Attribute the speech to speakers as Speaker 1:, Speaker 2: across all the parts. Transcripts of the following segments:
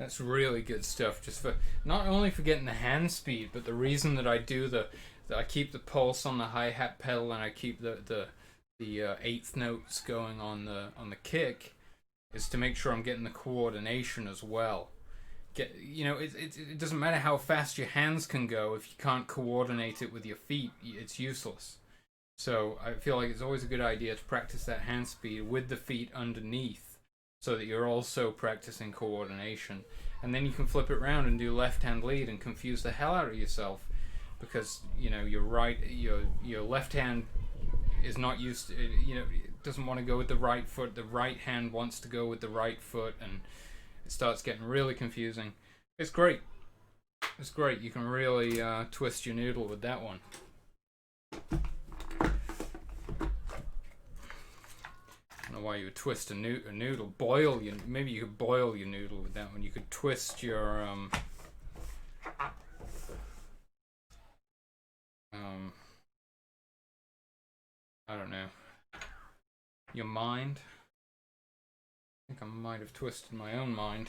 Speaker 1: That's really good stuff. Just for not only for getting the hand speed, but the reason that I do that I keep the pulse on the hi hat pedal and I keep the eighth notes going on the kick is to make sure I'm getting the coordination as well. It doesn't matter how fast your hands can go if you can't coordinate it with your feet. It's useless. So I feel like it's always a good idea to practice that hand speed with the feet underneath, so that you're also practicing coordination. And then you can flip it around and do left hand lead and confuse the hell out of yourself, because your left hand is not used to, it doesn't want to go with the right foot. The right hand wants to go with the right foot, and it starts getting really confusing. It's great. It's great. You can really twist your noodle with that one. I don't know why you would twist a noodle. Maybe you could boil your noodle with that one. You could twist your I don't know, your mind. I think I might have twisted my own mind.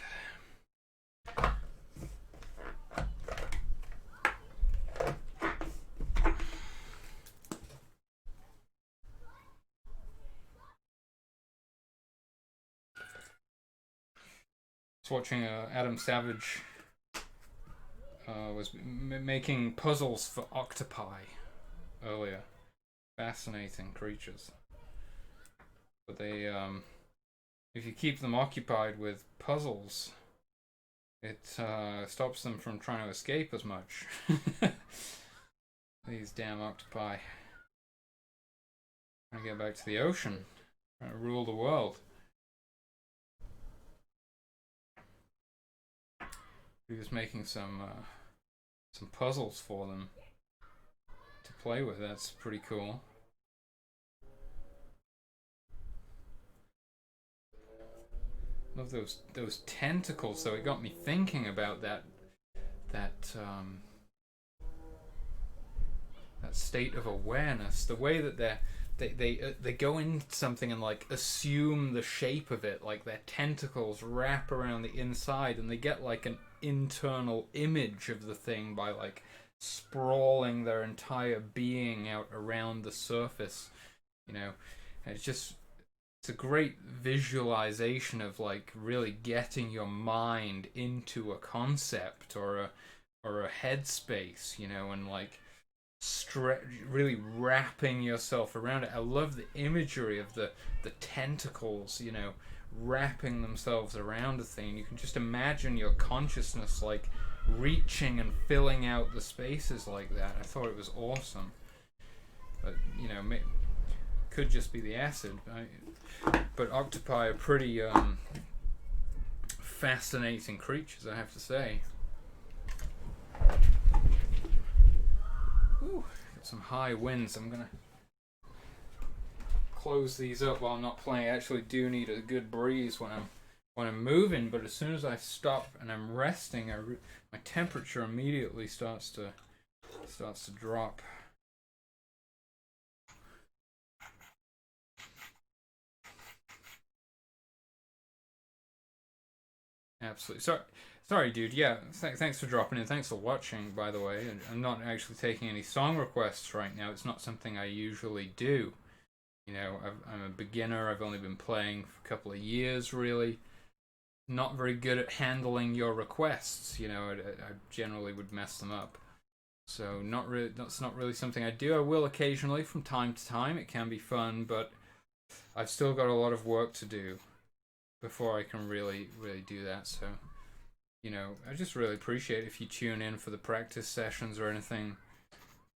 Speaker 1: I was watching Adam Savage was making puzzles for octopi earlier. Fascinating creatures. But they, if you keep them occupied with puzzles, it stops them from trying to escape as much. These damn octopi. Trying to get back to the ocean. Trying to rule the world. He was making some puzzles for them to play with. That's pretty cool. Love those tentacles. So it got me thinking about that state of awareness. The way that they go into something and like assume the shape of it, like their tentacles wrap around the inside, and they get like an internal image of the thing by like sprawling their entire being out around the surface. And it's a great visualization of like really getting your mind into a concept or a headspace, and like really wrapping yourself around it. I love the imagery of the tentacles, wrapping themselves around a thing. You can just imagine your consciousness like reaching and filling out the spaces like that. I thought it was awesome. But could just be the acid. But octopi are pretty fascinating creatures, I have to say. Ooh, got some high winds. I'm gonna close these up while I'm not playing. I actually do need a good breeze when I'm moving, but as soon as I stop and I'm resting, my temperature immediately starts to drop. Absolutely. Sorry, dude. Yeah, thanks for dropping in. Thanks for watching, by the way. I'm not actually taking any song requests right now. It's not something I usually do. I'm a beginner. I've only been playing for a couple of years, really. Not very good at handling your requests. I generally would mess them up. So that's not really something I do. I will occasionally from time to time. It can be fun, but I've still got a lot of work to do before I can really do that. So, I just really appreciate if you tune in for the practice sessions or anything.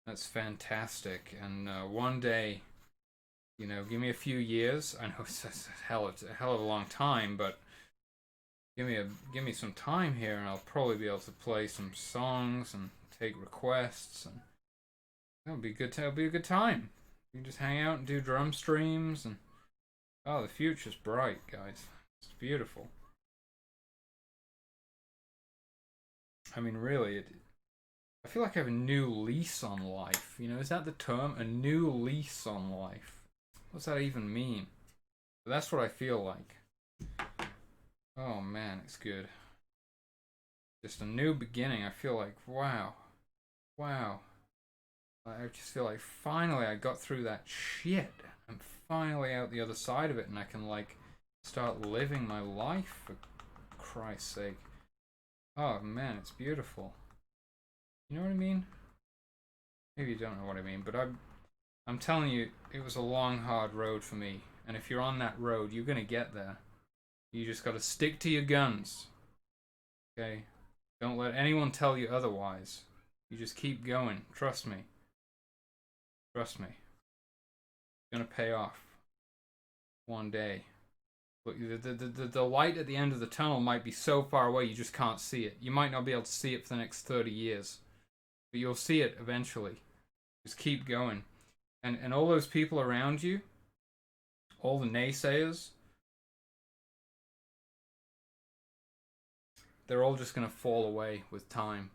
Speaker 1: That's fantastic. And one day, give me a few years. I know it's a hell of a long time, but give me some time here, and I'll probably be able to play some songs and take requests, and that'll be good. It'll be a good time. You can just hang out and do drum streams, and the future's bright, guys. It's beautiful. I mean, really, I feel like I have a new lease on life. Is that the term? A new lease on life. What's that even mean? But that's what I feel like. Oh man, it's good. just a new beginning. I feel like, wow, wow. I just feel like finally I got through that shit. I'm finally out the other side of it, and I can like start living my life for Christ's sake. Oh man, it's beautiful. You know what I mean? Maybe you don't know what I mean, but I'm telling you, it was a long, hard road for me. And if you're on that road, you're gonna get there. You just gotta stick to your guns. Okay? Don't let anyone tell you otherwise. You just keep going. Trust me. Trust me. It's gonna pay off one day. Look, the light at the end of the tunnel might be so far away you just can't see it. You might not be able to see it for the next 30 years. But you'll see it eventually. Just keep going. And all those people around you, all the naysayers, they're all just going to fall away with time.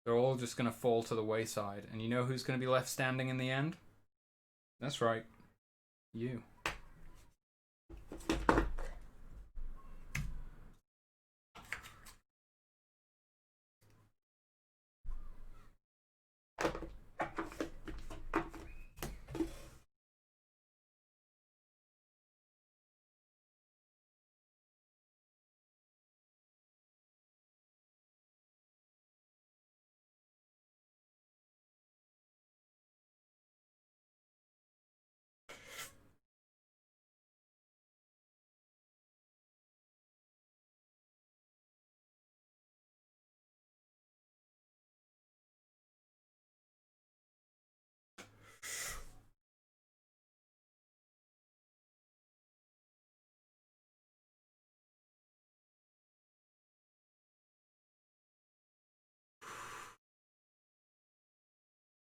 Speaker 1: They're all just going to fall to the wayside. And you know who's going to be left standing in the end? That's right. You.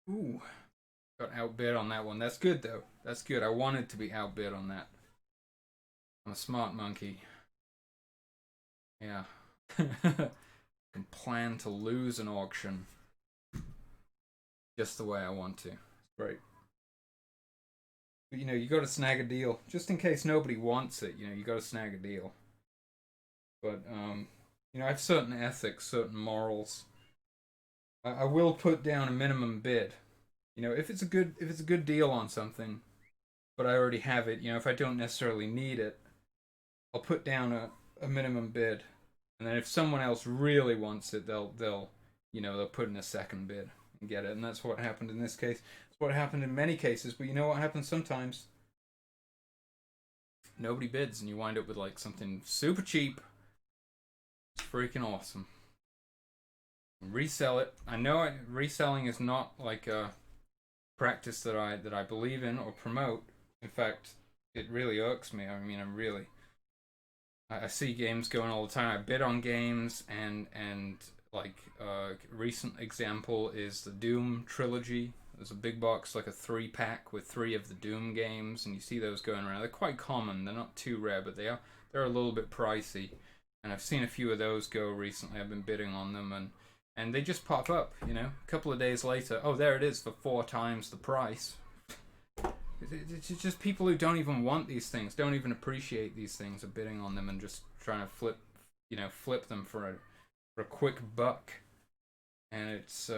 Speaker 1: Ooh. Got outbid on that one. That's good, though. That's good. I wanted to be outbid on that. I'm a smart monkey. Yeah. Can plan to lose an auction just the way I want to. It's great. But, you know, you got to snag a deal just in case nobody wants it. You know, you got to snag a deal. But you know, I have certain ethics, certain morals. I will put down a minimum bid. You know, if it's a good deal on something, but I already have it. You know, if I don't necessarily need it, I'll put down a minimum bid, and then if someone else really wants it, they'll you know they'll put in a second bid and get it, and that's what happened in this case. It's what happened in many cases, but you know what happens sometimes? Nobody bids, and you wind up with like something super cheap. It's freaking awesome. Resell it. I know reselling is not like a practice that I believe in or promote. In fact, it really irks me. I mean, I see games going all the time. I bid on games, and like recent example is the Doom trilogy. There's a big box, like a 3-pack with 3 of the Doom games, and you see those going around. They're quite common. They're not too rare, but they're a little bit pricey. And I've seen a few of those go recently. I've been bidding on them, and they just pop up. You know, a couple of days later, oh, there it is for 4 times the price. It's just people who don't even want these things, don't even appreciate these things, are bidding on them and just trying to flip them for a quick buck. And it's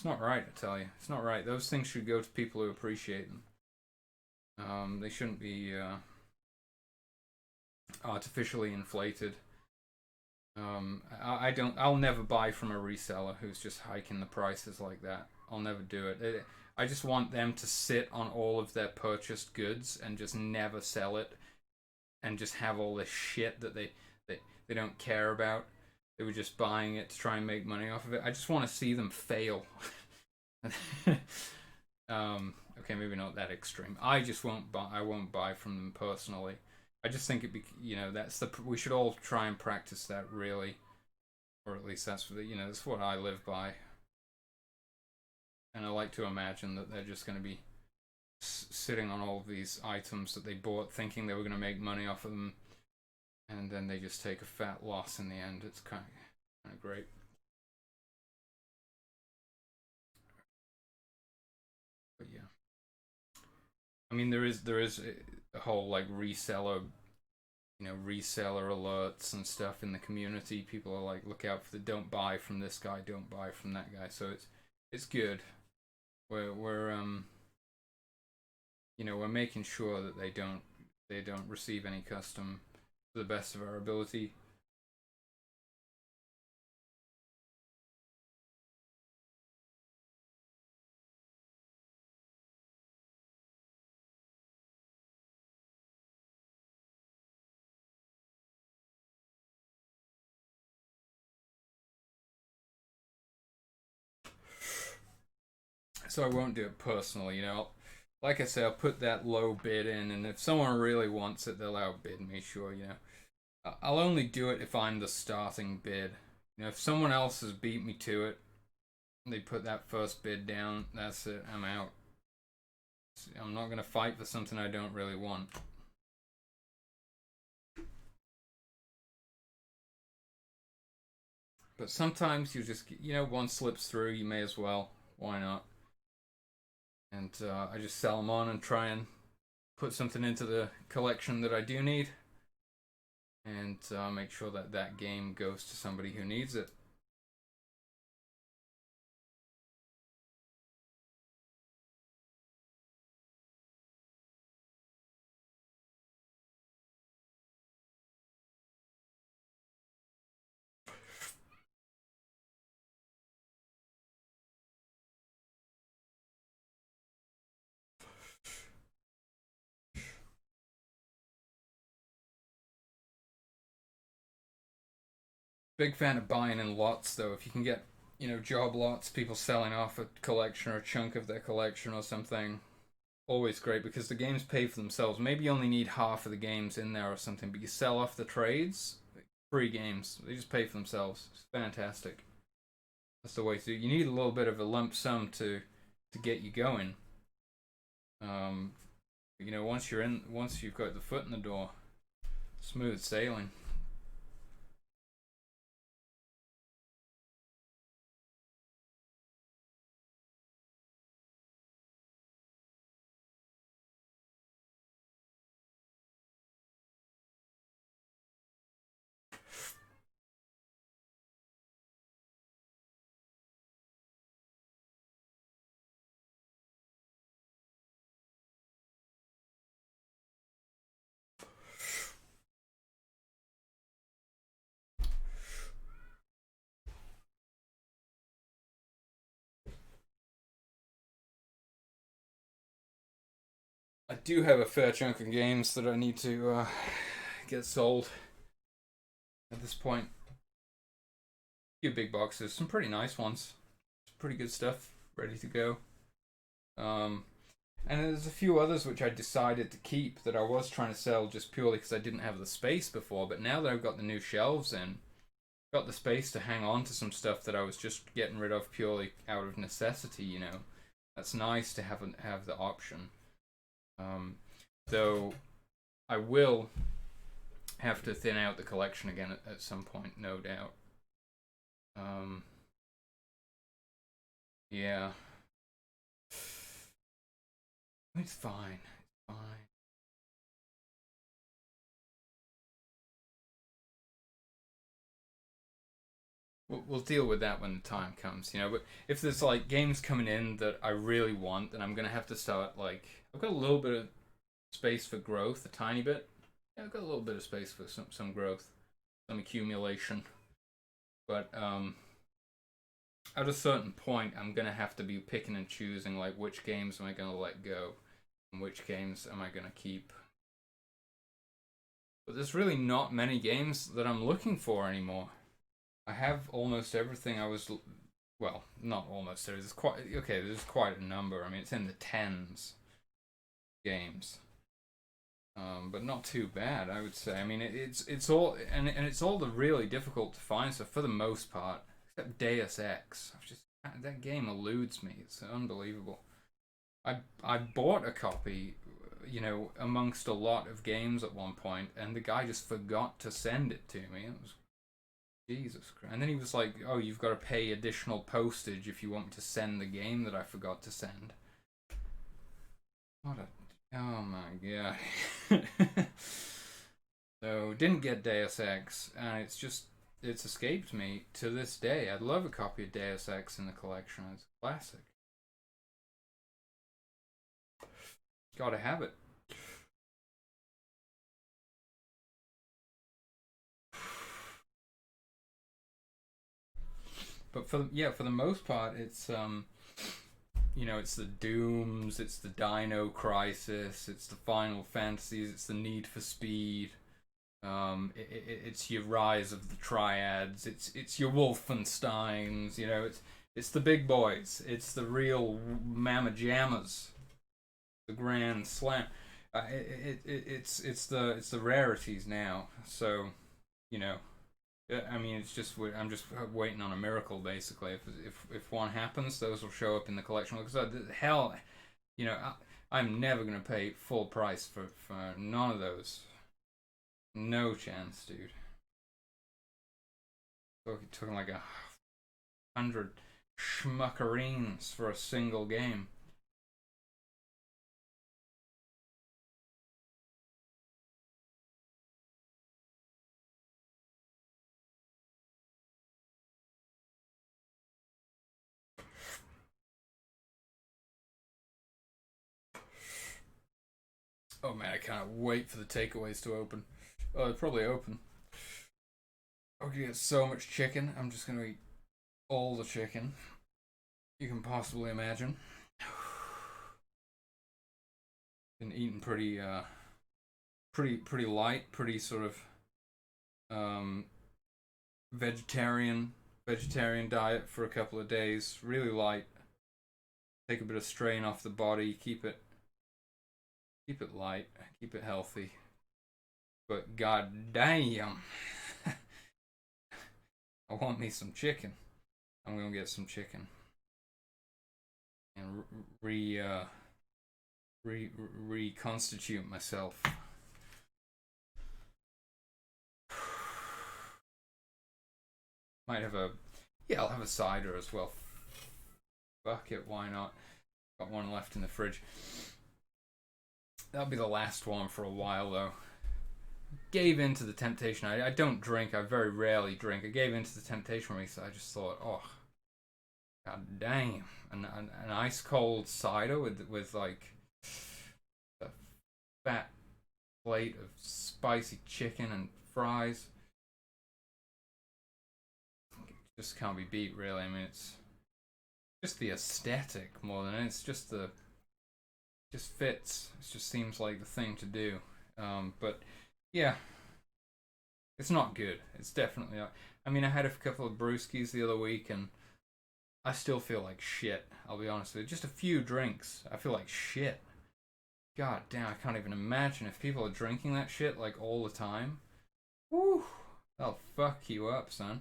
Speaker 1: not right, I tell you. It's not right. Those things should go to people who appreciate them. They shouldn't be artificially inflated. I'll never buy from a reseller who's just hiking the prices like that. I'll never do it. I just want them to sit on all of their purchased goods and just never sell it, and just have all this shit that they don't care about. They were just buying it to try and make money off of it. I just want to see them fail. Okay, maybe not that extreme. I just won't buy. I won't buy from them personally. I just think we should all try and practice that, really, or at least that's what I live by. And I like to imagine that they're just going to be sitting on all of these items that they bought, thinking they were going to make money off of them, and then they just take a fat loss in the end. It's kind of great. But yeah, I mean, there is a whole like reseller reseller alerts and stuff in the community. People are like, look out for the don't buy from this guy, don't buy from that guy. So it's good. We're making sure that they don't receive any custom to the best of our ability. So I won't do it personally, Like I say, I'll put that low bid in, and if someone really wants it, they'll outbid me. Sure, I'll only do it if I'm the starting bid. If someone else has beat me to it, they put that first bid down. That's it. I'm out. I'm not gonna fight for something I don't really want. But sometimes you just, one slips through. You may as well. Why not? And I just sell them on and try and put something into the collection that I do need, and make sure that that game goes to somebody who needs it. Big fan of buying in lots, though. If you can get, job lots, people selling off a collection or a chunk of their collection or something, always great because the games pay for themselves. Maybe you only need half of the games in there or something, but you sell off the trades, free games. They just pay for themselves. It's fantastic. That's the way to do it. You need a little bit of a lump sum to get you going. Once you've got the foot in the door, smooth sailing. I do have a fair chunk of games that I need to get sold at this point. A few big boxes, some pretty nice ones, some pretty good stuff ready to go. And there's a few others which I decided to keep that I was trying to sell just purely because I didn't have the space before. But now that I've got the new shelves in, got the space to hang on to some stuff that I was just getting rid of purely out of necessity. That's nice to have the option. Though I will have to thin out the collection again at some point, no doubt. Yeah. It's fine. It's fine. We'll deal with that when the time comes, But if there's like games coming in that I really want, then I'm gonna have to start like I've got a little bit of space for growth, a tiny bit. Yeah, I've got a little bit of space for some growth, some accumulation. But at a certain point, I'm gonna have to be picking and choosing like which games am I gonna let go, and which games am I gonna keep. But there's really not many games that I'm looking for anymore. I have almost everything I was. Well, not almost. There's quite okay. There's quite a number. I mean, it's in the tens games, but not too bad. I would say. I mean, it's all and it's all the really difficult to find stuff for the most part, except Deus Ex. That game eludes me. It's unbelievable. I bought a copy, amongst a lot of games at one point, and the guy just forgot to send it to me. It was Jesus Christ. And then he was like, "Oh, you've got to pay additional postage if you want me to send the game that I forgot to send." What a... Oh my god. So, didn't get Deus Ex, and it's escaped me to this day. I'd love a copy of Deus Ex in the collection. It's a classic. Gotta have it. But for the most part, it's it's the Dooms, it's the Dino Crisis, it's the Final Fantasies, it's the Need for Speed. It's your Rise of the Triads. It's your Wolfensteins. It's the big boys. It's the real mamma jammas. The Grand Slam. It's the rarities now. So, you know, I mean, I'm just waiting on a miracle basically. If one happens, those will show up in the collection. Because hell, I'm never gonna pay full price for none of those. No chance, dude. Talking like 100 schmuckerines for a single game. Oh man, I can't wait for the takeaways to open. Oh, they're probably open. I'm gonna get so much chicken. I'm just gonna eat all the chicken you can possibly imagine. Been eating pretty light, pretty sort of vegetarian diet for a couple of days. Really light. Take a bit of strain off the body. Keep it light. Keep it healthy. But god damn, I want me some chicken. I'm gonna get some chicken and reconstitute myself. Might have I'll have a cider as well. Fuck it, why not? Got one left in the fridge. That'll be the last one for a while though. Gave in to the temptation. I don't drink. I very rarely drink. I gave in to the temptation recently. I just thought, oh, god damn, an ice cold cider with like a fat plate of spicy chicken and fries. It just can't be beat, really. I mean, it's just the aesthetic more than it's just just fits. It just seems like the thing to do. But yeah, it's not good. It's definitely not. I mean, I had a couple of brewskis the other week, and I still feel like shit. I'll be honest with you. Just a few drinks, I feel like shit. God damn, I can't even imagine if people are drinking that shit like all the time. Woo, that'll fuck you up, son.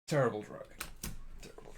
Speaker 1: Terrible driving. Terrible.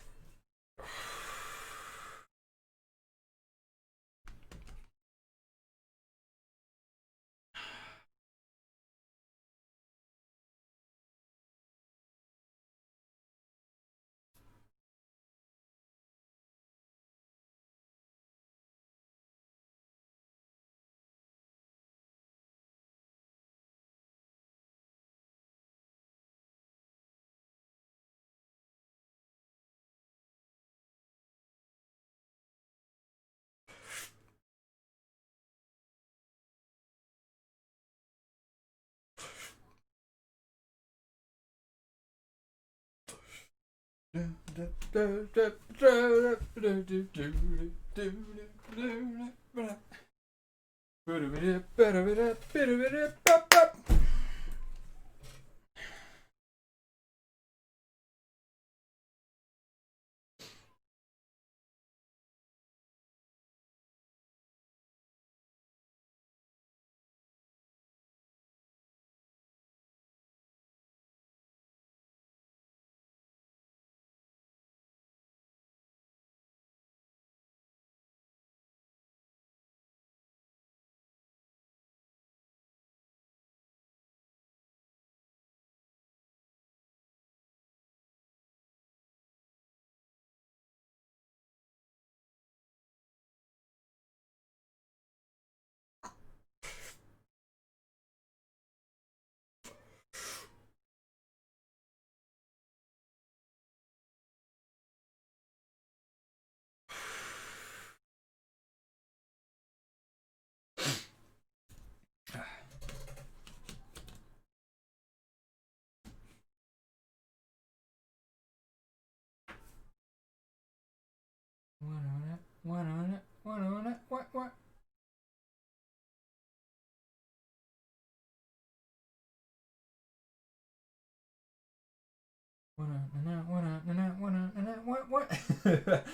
Speaker 1: What on it? What on it? What? What on it? What on it? What on it? What?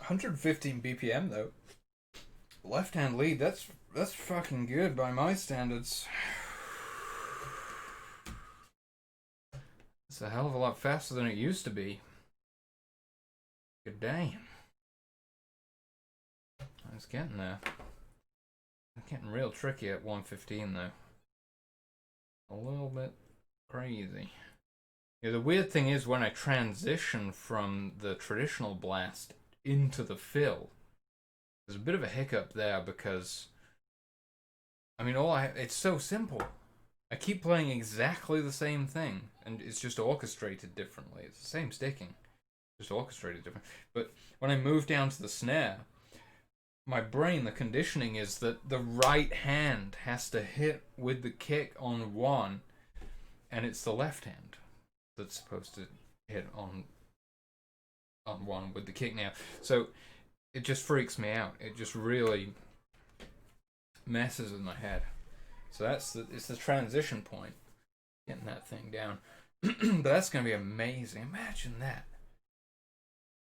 Speaker 1: $115 BPM though. Left hand lead. That's fucking good by my standards. It's a hell of a lot faster than it used to be. Good damn. I was getting there. I'm getting real tricky at 115 though. A little bit crazy. Yeah, the weird thing is when I transition from the traditional blast into the fill, there's a bit of a hiccup there because I mean it's so simple. I keep playing exactly the same thing and it's just orchestrated differently. It's the same sticking, just orchestrated different. But when I move down to the snare, my brain, the conditioning is that the right hand has to hit with the kick on one, and it's the left hand that's supposed to hit on one with the kick now. So it just freaks me out. It just really messes with my head. So it's the transition point, getting that thing down. But that's gonna be amazing. Imagine that.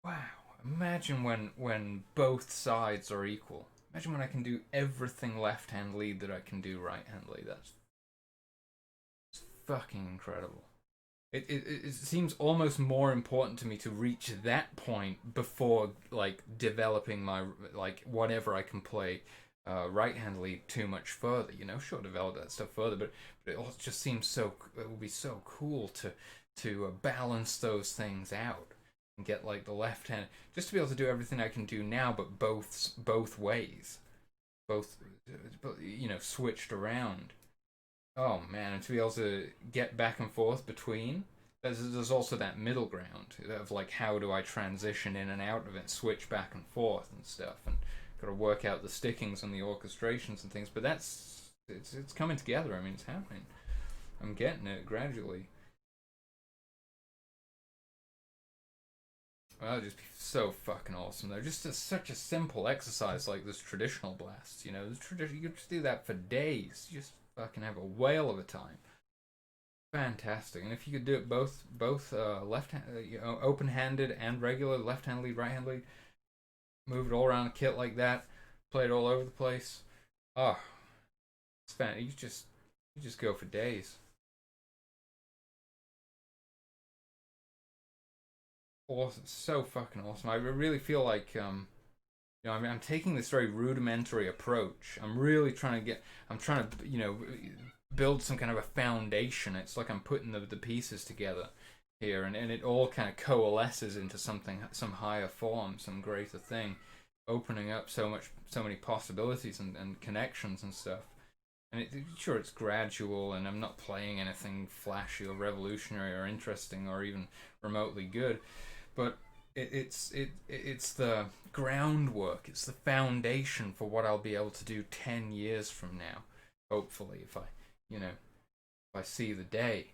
Speaker 1: Wow. Imagine when both sides are equal. Imagine when I can do everything left hand lead that I can do right hand lead. That's fucking incredible. It seems almost more important to me to reach that point before like developing my like whatever I can play right hand lead too much further. You know, sure, develop that stuff further, but it all just seems so. It would be so cool to balance those things out and get like the left hand just to be able to do everything I can do now, but both ways, both you know switched around. Oh man, and to be able to get back and forth between. There's also that middle ground of like how do I transition in and out of it, switch back and forth and stuff, and got to work out the stickings and the orchestrations and things. But it's coming together. I mean, it's happening. I'm getting it gradually. Well, that'd just be so fucking awesome. Though, just such a simple exercise like this traditional blast. You know, you could just do that for days. You just fucking have a whale of a time. Fantastic. And if you could do it both left hand, you know, open handed and regular left hand lead, right hand lead, move it all around the kit like that, play it all over the place. Oh, it's fan. You just go for days. awesome, so fucking awesome. I really feel like I'm taking this very rudimentary approach. I'm really trying to get. I'm trying to build some kind of a foundation. It's like I'm putting the pieces together here, and it all kind of coalesces into something, some higher form, some greater thing, opening up so many possibilities and connections and stuff. And sure, it's gradual, and I'm not playing anything flashy or revolutionary or interesting or even remotely good, but it's the groundwork, it's the foundation for what I'll be able to do 10 years from now, hopefully, if I see the day.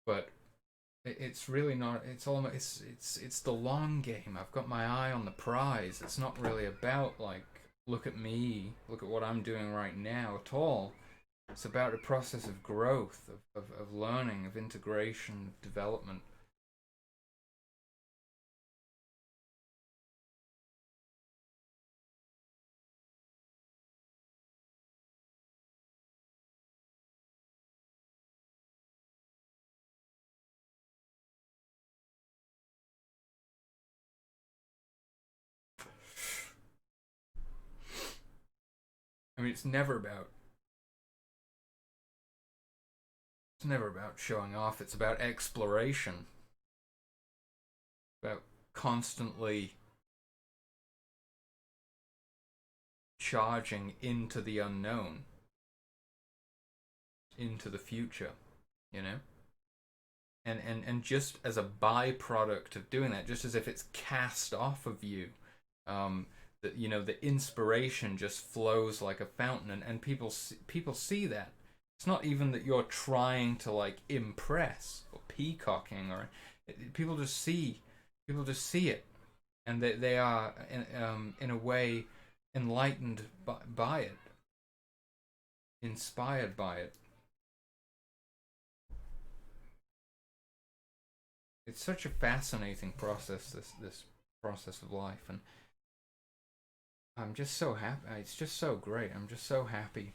Speaker 1: But it's really not. It's almost it's the long game. I've got my eye on the prize. It's not really about like look at me, look at what I'm doing right now at all. It's about a process of growth, of learning, of integration, of development. I mean, it's never about showing off. It's about exploration, about constantly charging into the unknown, into the future, you know? And just as a byproduct of doing that, just as if it's cast off of you, that the inspiration just flows like a fountain, and people see that. It's not even that you're trying to like impress or peacocking, or people just see it, and they are in a way enlightened by it, inspired by it. It's such a fascinating process, this process of life, and I'm just so happy. It's just so great. I'm just so happy.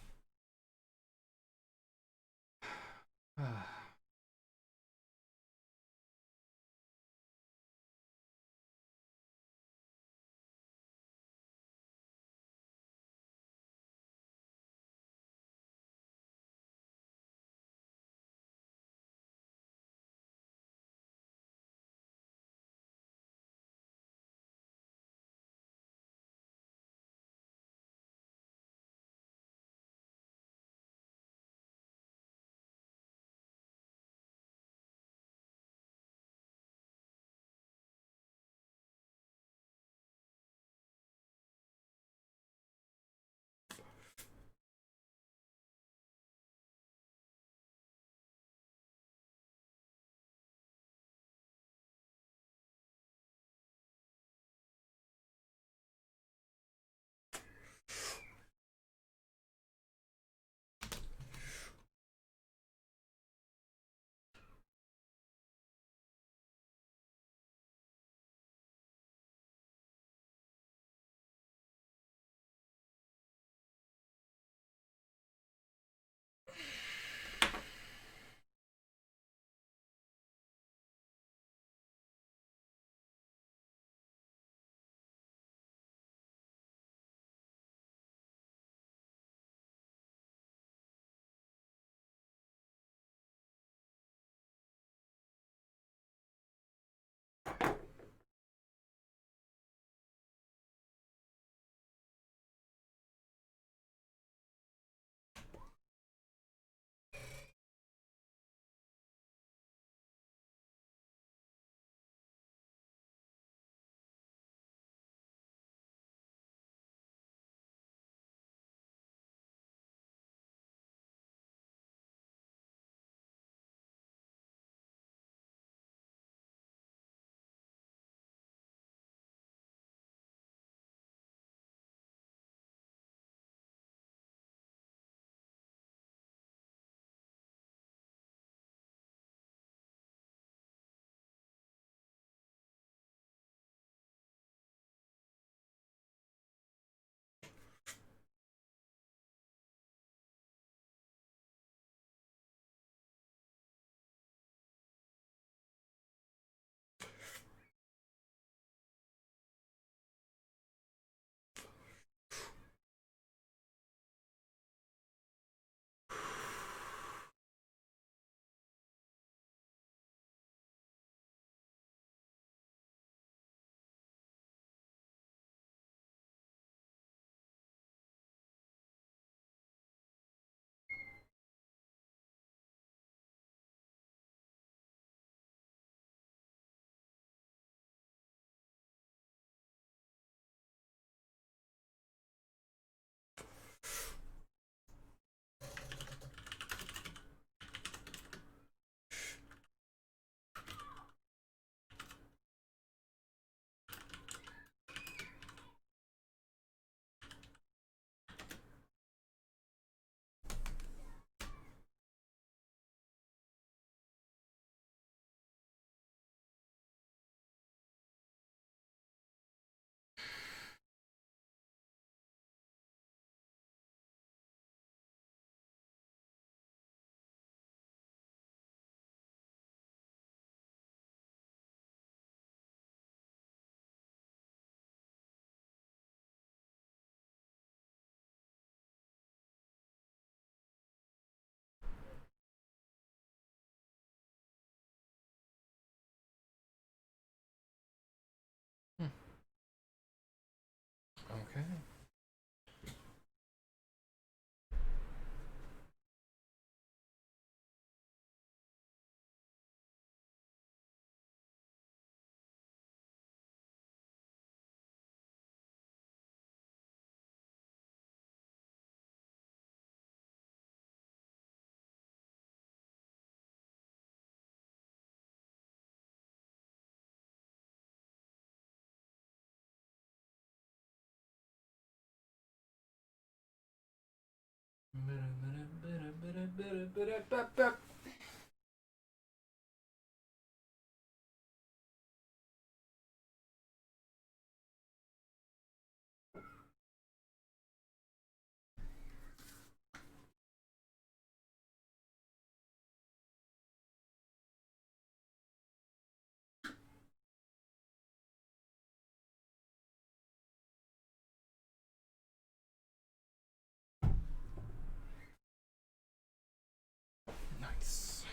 Speaker 1: Nice.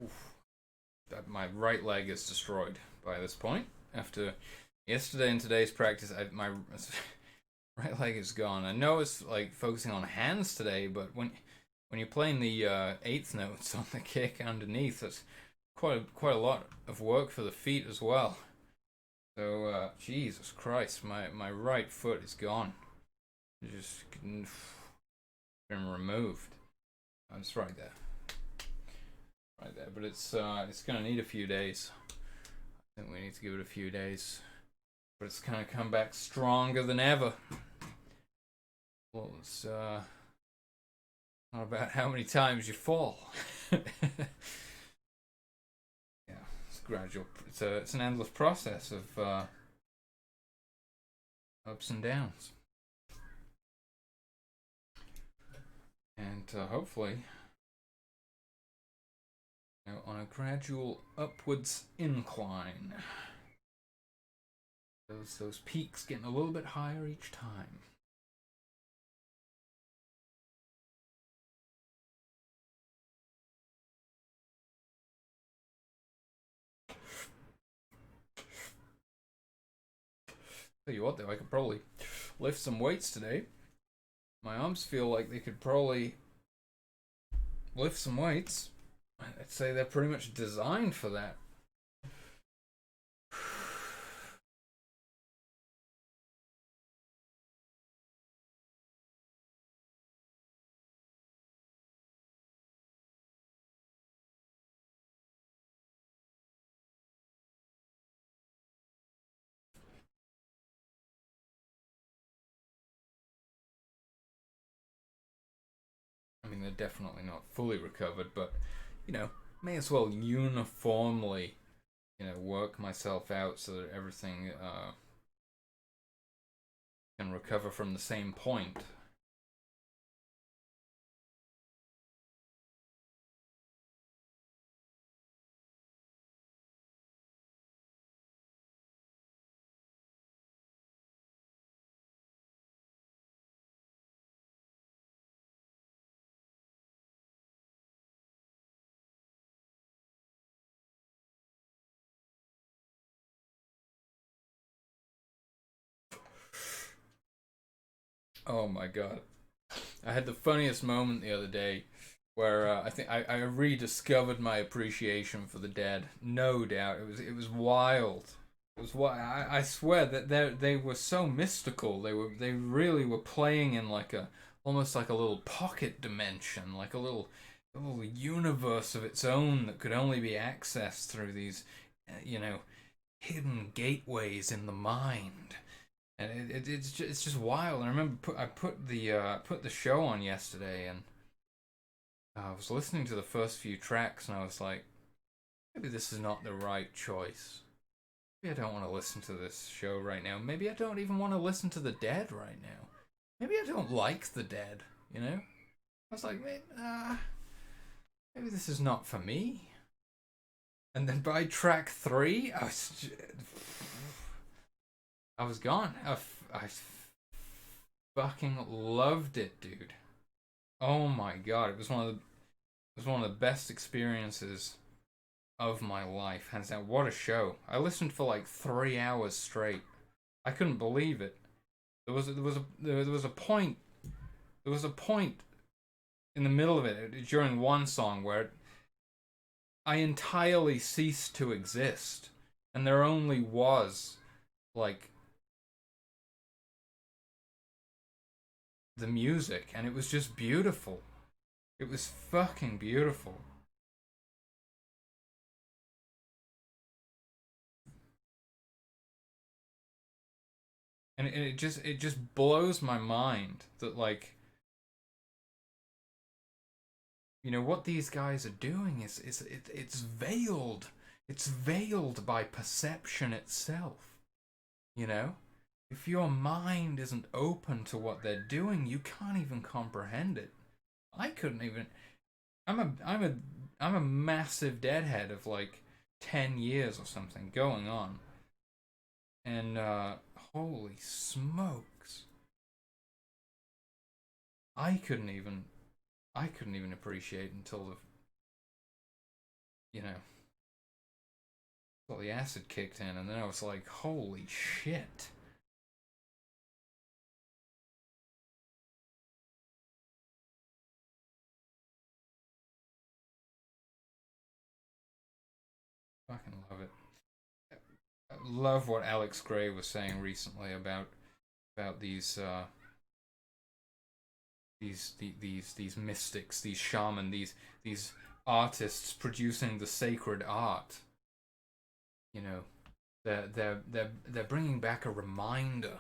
Speaker 1: Oof. My right leg is destroyed by this point. After yesterday and today's practice, my right leg is gone. I know it's like focusing on hands today, but when you're playing the eighth notes on the kick underneath, that's quite a lot of work for the feet as well. So Jesus Christ, my right foot is gone. It's just been removed. Oh, it's right there, right there. But it's gonna need a few days. I think we need to give it a few days. But it's kind of come back stronger than ever. Well, it's not about how many times you fall. Yeah, it's gradual. It's an endless process of ups and downs, and hopefully, on a gradual upwards incline. Those peaks getting a little bit higher each time. Tell you what though, I could probably lift some weights today. My arms feel like they could probably lift some weights. I'd say they're pretty much designed for that. I mean, they're definitely not fully recovered, but may as well uniformly, work myself out so that everything can recover from the same point. Oh my god. I had the funniest moment the other day where I think I rediscovered my appreciation for the Dead. No doubt, it was wild. It was what I swear that they were so mystical. They really were playing in like a almost like a little pocket dimension, like a little universe of its own that could only be accessed through these, hidden gateways in the mind. And it's just wild. And I remember I put the show on yesterday, and I was listening to the first few tracks, and I was like, maybe this is not the right choice. Maybe I don't want to listen to this show right now. Maybe I don't even want to listen to the Dead right now. Maybe I don't like the Dead. I was like, maybe this is not for me. And then by track 3, I was gone. I fucking loved it, dude. Oh my god, it was one of the best experiences of my life, hands down. What a show! I listened for like 3 hours straight. I couldn't believe it. There was a point in the middle of it during one song where I entirely ceased to exist, and there only was like the music, and it was just beautiful. It was fucking beautiful. And it just blows my mind that, like, what these guys are doing it's veiled. It's veiled by perception itself. You know, if your mind isn't open to what they're doing, you can't even comprehend it. I couldn't even. I'm a massive deadhead of like 10 years or something going on, and holy smokes, I couldn't even I couldn't even appreciate until you know the acid kicked in, and then I was like, holy shit. Fucking love it. I love what Alex Gray was saying recently about these mystics, these shaman, these artists producing the sacred art. You know, they're bringing back a reminder,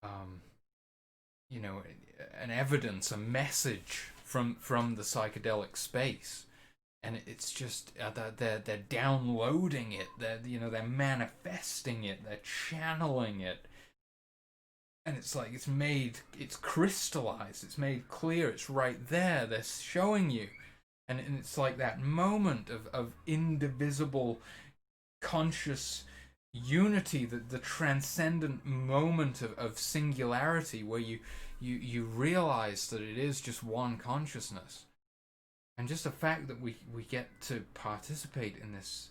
Speaker 1: um, an evidence, a message from the psychedelic space, and it's just they're downloading it. They're manifesting it. They're channeling it, and it's like it's crystallized. It's made clear. It's right there. They're showing you, and it's like that moment of indivisible conscious unity, the transcendent moment of singularity where you realize that it is just one consciousness. And just the fact that we get to participate in this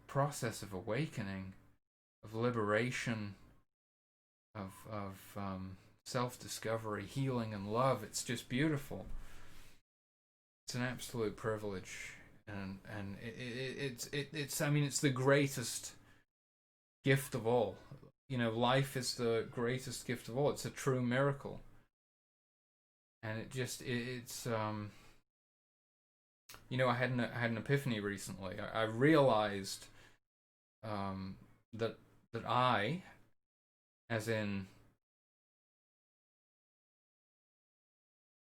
Speaker 1: process of awakening, of liberation, of self-discovery, healing, and love, it's just beautiful. It's an absolute privilege, and it's I mean, it's the greatest gift of all. Life is the greatest gift of all. It's a true miracle, and I had an epiphany recently. I realized that I, as in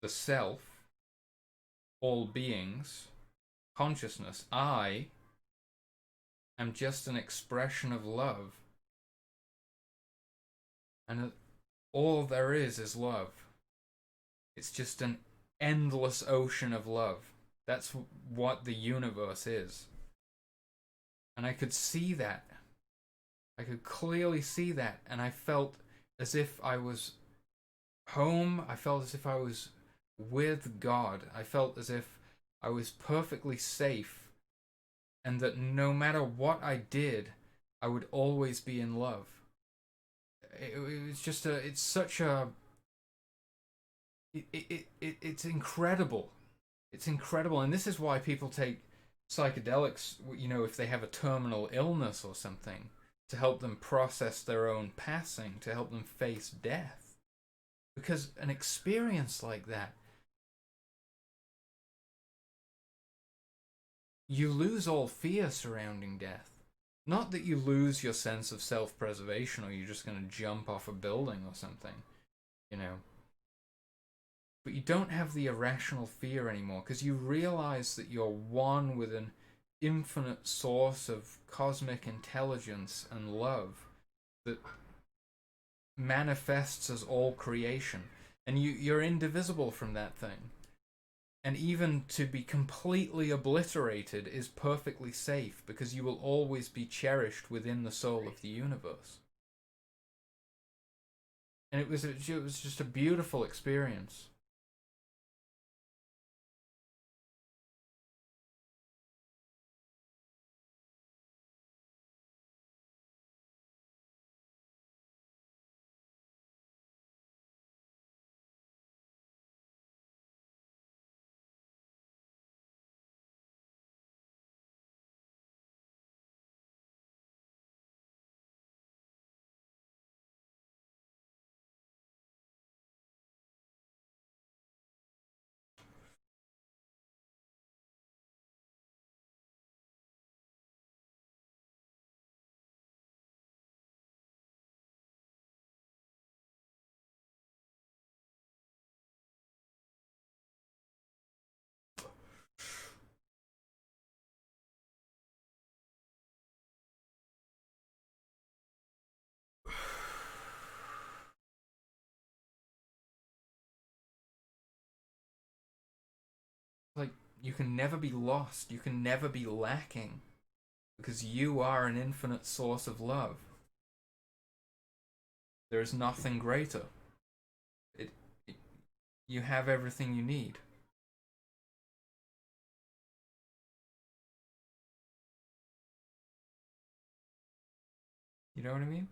Speaker 1: the self, all beings, consciousness, I am just an expression of love, and all there is love. It's just an endless ocean of love. That's what the universe is. And I could see that. I could clearly see that. And I felt as if I was home. I felt as if I was with God. I felt as if I was perfectly safe. And that no matter what I did, I would always be in love. It was just it's such a, it's incredible. It's incredible, and this is why people take psychedelics. If they have a terminal illness or something, to help them process their own passing, to help them face death, because an experience like that, you lose all fear surrounding death. Not that you lose your sense of self-preservation, or you're just going to jump off a building or something, you know. But you don't have the irrational fear anymore, because you realize that you're one with an infinite source of cosmic intelligence and love that manifests as all creation. And you're indivisible from that thing. And even to be completely obliterated is perfectly safe, because you will always be cherished within the soul of the universe. And it was just a beautiful experience.
Speaker 2: You can never be lost. You can never be lacking because you are an infinite source of love. There is nothing greater. It, it you have everything you need. You know what I mean?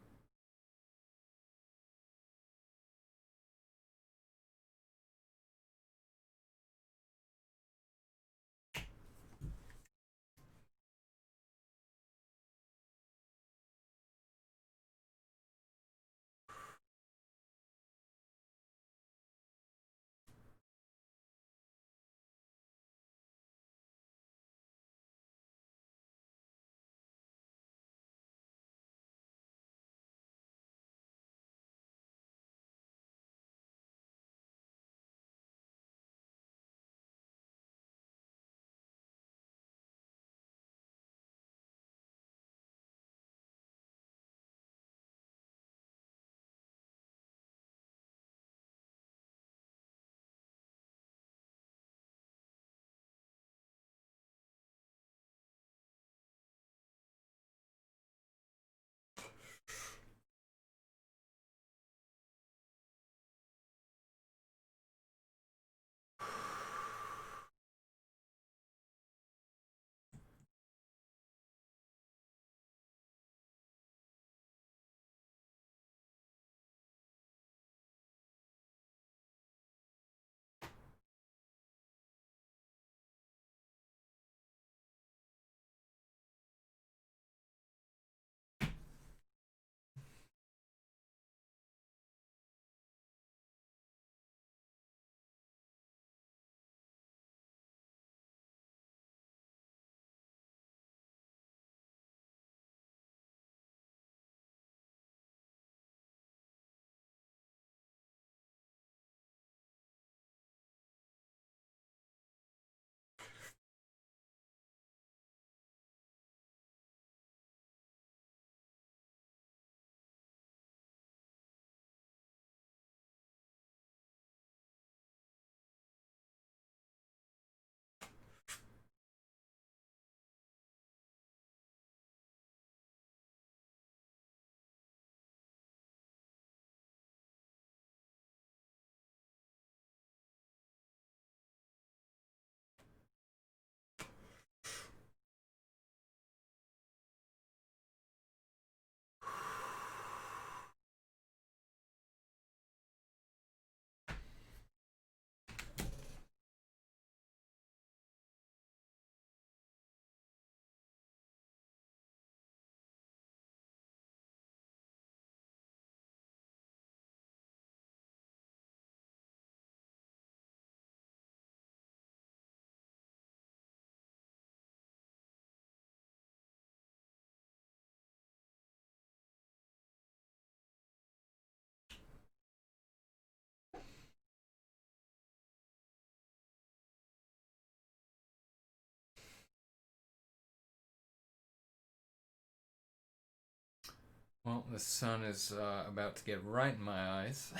Speaker 2: Well, the sun is about to get right in my eyes.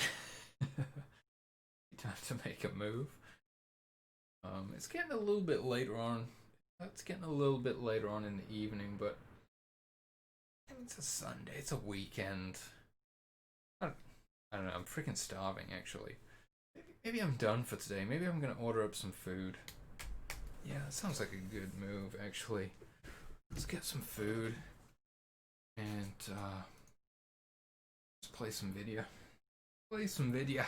Speaker 2: Time to make a move. It's getting a little bit later on. It's getting a little bit later on in the evening, but it's a Sunday. It's a weekend. I don't, I don't know. I'm freaking starving, actually. Maybe I'm done for today. Maybe I'm gonna order up some food. Yeah, that sounds like a good move, actually. Let's get some food and let's play some video. Play some video.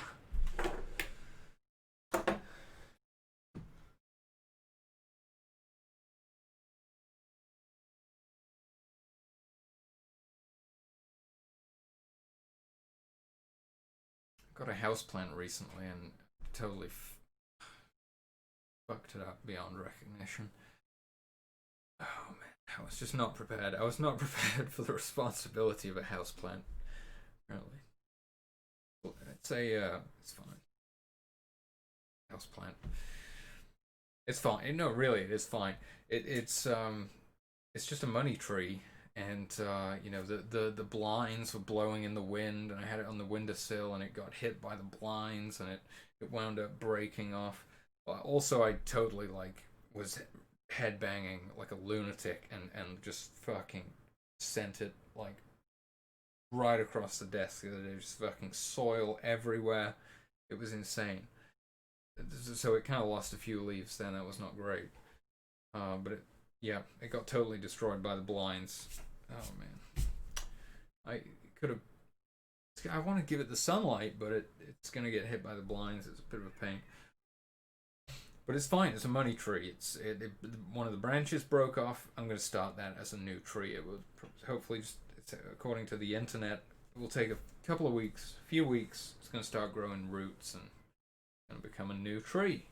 Speaker 2: Got a houseplant recently and totally fucked it up beyond recognition. Oh man, I was just not prepared. I was not prepared for the responsibility of a houseplant. Apparently, it's it's fine. Houseplant. It's fine. No, really, it is fine. It's just a money tree, and the blinds were blowing in the wind, and I had it on the windowsill, and it got hit by the blinds, and it wound up breaking off. Also, I totally like
Speaker 1: was headbanging like a lunatic and just fucking sent it like right across the desk the other day, just fucking soil everywhere. It was insane. So it kind of lost a few leaves then. That was not great. But it got totally destroyed by the blinds. Oh man, I could have. I want to give it the sunlight, but it's gonna get hit by the blinds. It's a bit of a pain. But it's fine. It's a money tree. One of the branches broke off. I'm going to start that as a new tree. It will hopefully according to the internet, it will take a couple of weeks, few weeks. It's going to start growing roots and become a new tree.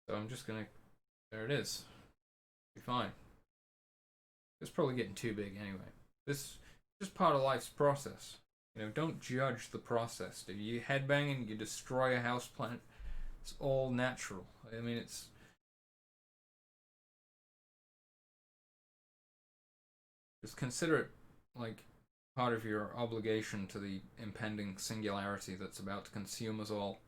Speaker 1: So I'm just going to. There it is. Be fine. It's probably getting too big anyway. This is just part of life's process. Don't judge the process. If you headbang and you destroy a house plant, it's all natural. I mean, it's just consider it like part of your obligation to the impending singularity that's about to consume us all.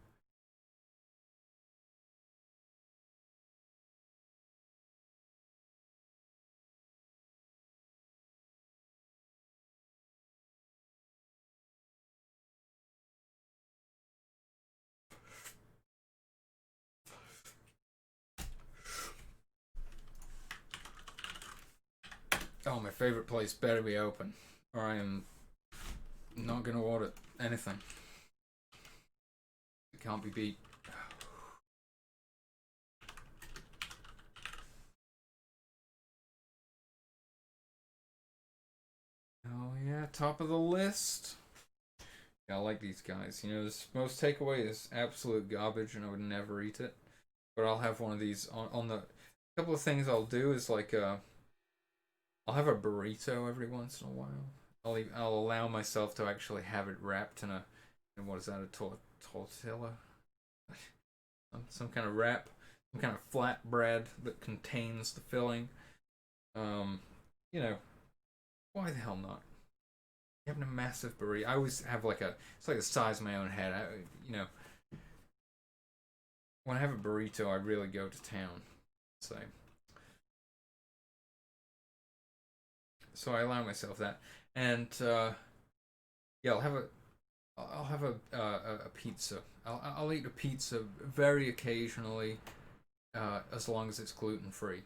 Speaker 1: Oh, my favorite place better be open, or I am not gonna order anything. It can't be beat. Oh yeah, top of the list. Yeah, I like these guys. This most takeaway is absolute garbage, and I would never eat it. But I'll have one of these on the. Couple of things I'll do is like I'll have a burrito every once in a while. I'll allow myself to actually have it wrapped in what is that, a tortilla? Some kind of wrap, some kind of flat bread that contains the filling. You know, why the hell not? Having a massive burrito. I always have it's like the size of my own head. When I have a burrito, I really go to town. So I allow myself that, and yeah, I'll have a pizza. I'll eat a pizza very occasionally, as long as it's gluten free,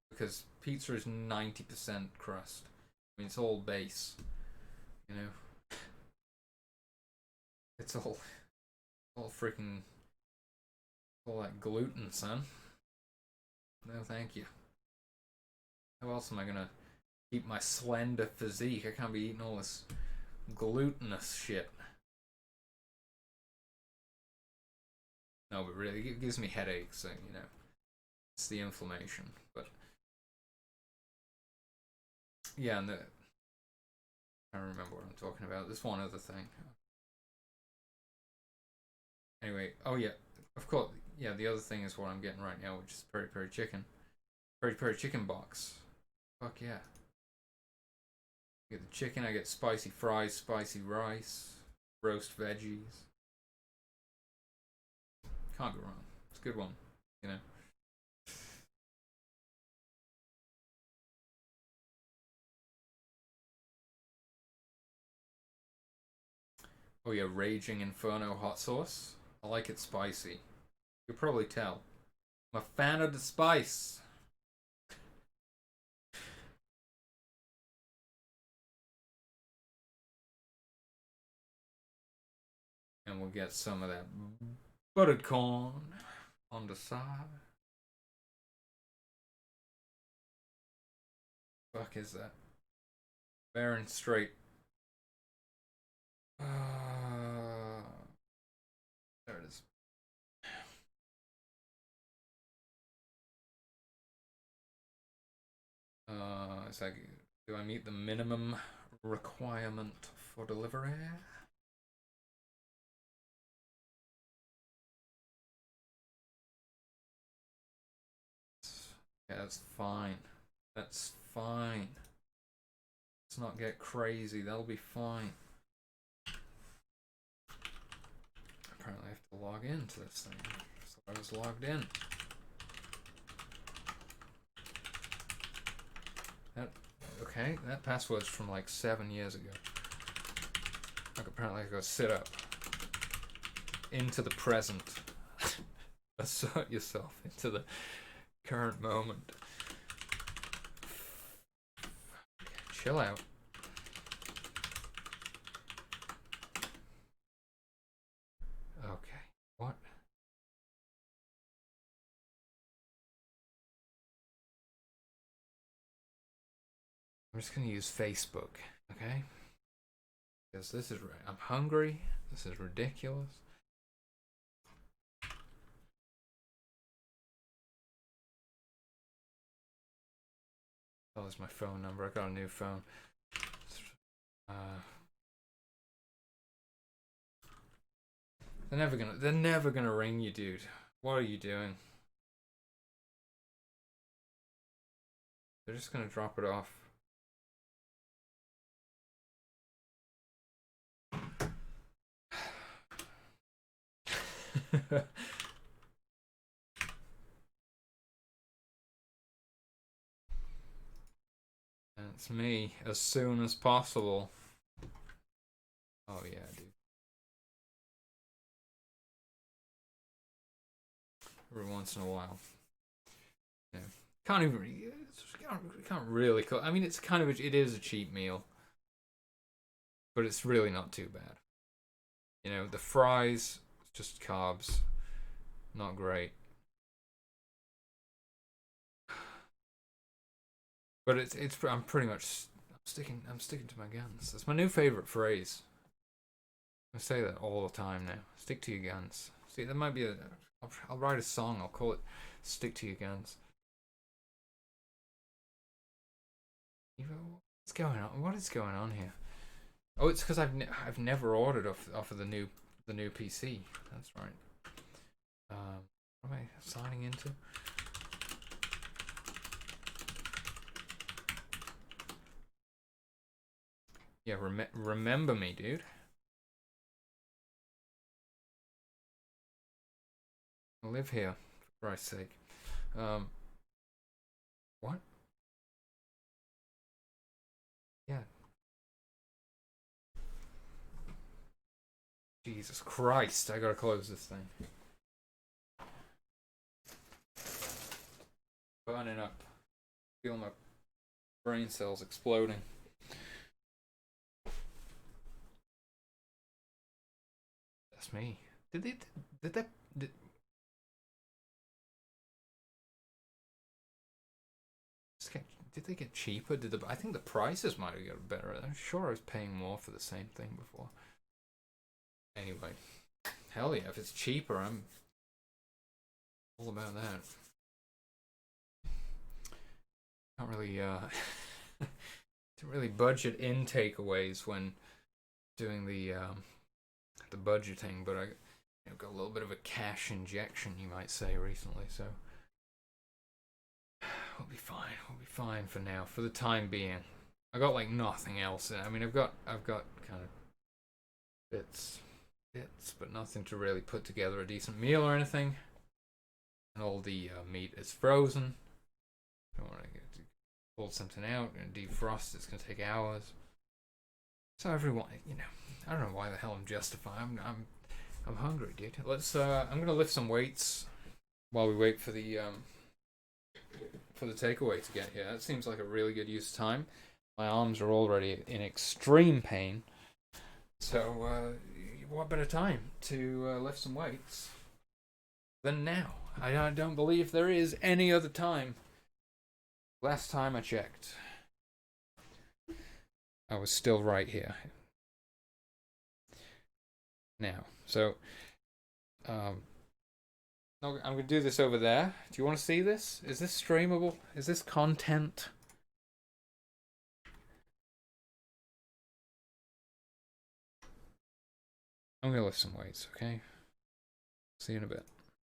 Speaker 1: because pizza is 90% crust. I mean, it's all base, you know. It's all freaking all that gluten, son. No, thank you. How else am I gonna keep my slender physique? I can't be eating all this glutinous shit. No, but really, it gives me headaches, so, it's the inflammation. But, yeah, and I don't remember what I'm talking about. There's one other thing. Anyway, oh yeah, of course, yeah, the other thing is what I'm getting right now, which is peri peri chicken. Peri peri chicken box. Fuck yeah. I get the chicken, I get spicy fries, spicy rice, roast veggies. Can't go wrong. It's a good one, you know. Oh yeah, Raging Inferno hot sauce. I like it spicy. You'll probably tell. I'm a fan of the spice. And we'll get some of that buttered corn on the side. Fuck is that? Baron Straight. There it is. It's like, do I meet the minimum requirement for delivery? Yeah, that's fine. That's fine. Let's not get crazy. That'll be fine. Apparently I have to log into this thing. So I was logged in. Okay, that password's from like 7 years ago. Like apparently I gotta sit up. Into the present. Assert yourself into the current moment. Chill out. Okay, what? I'm just gonna use Facebook, okay? Because this is I'm hungry. This is ridiculous. Oh, that's my phone number. I got a new phone. They're never gonna ring you, dude. What are you doing? They're just gonna drop it off. And it's me as soon as possible. Oh yeah, dude. Every once in a while. Yeah. Can't even. Can't really. I mean, it's kind of. It is a cheap meal, but it's really not too bad. You know, the fries, just carbs, not great. But it's. I'm pretty much. I'm sticking to my guns. That's my new favorite phrase. I say that all the time now. Stick to your guns. See, that might be a. I'll write a song. I'll call it "Stick to Your Guns." What's going on? What is going on here? Oh, it's because I've never ordered off of the new PC. That's right. What am I signing into? Yeah, remember me, dude. I live here, for Christ's sake. What? Yeah. Jesus Christ, I gotta close this thing. Burning up. Feel my brain cells exploding. That's me. Did they get cheaper? I think the prices might have got better. I'm sure I was paying more for the same thing before. Anyway, hell yeah, if it's cheaper, I'm all about that. Can't really didn't really budget in takeaways when doing the budgeting, but I got a little bit of a cash injection, you might say, recently. So we'll be fine. We'll be fine for now, for the time being. I got like nothing else. I mean, I've got kind of bits, but nothing to really put together a decent meal or anything. And all the meat is frozen. Don't want to pull something out and defrost. It's gonna take hours. So everyone, I don't know why the hell I'm justifying. I'm hungry, dude. Let's. I'm gonna lift some weights while we wait for the takeaway to get here. That seems like a really good use of time. My arms are already in extreme pain. So, what better time to lift some weights than now? I don't believe there is any other time. Last time I checked, I was still right here. Now, so, I'm going to do this over there. Do you want to see this? Is this streamable? Is this content? I'm going to lift some weights, okay? See you in a bit.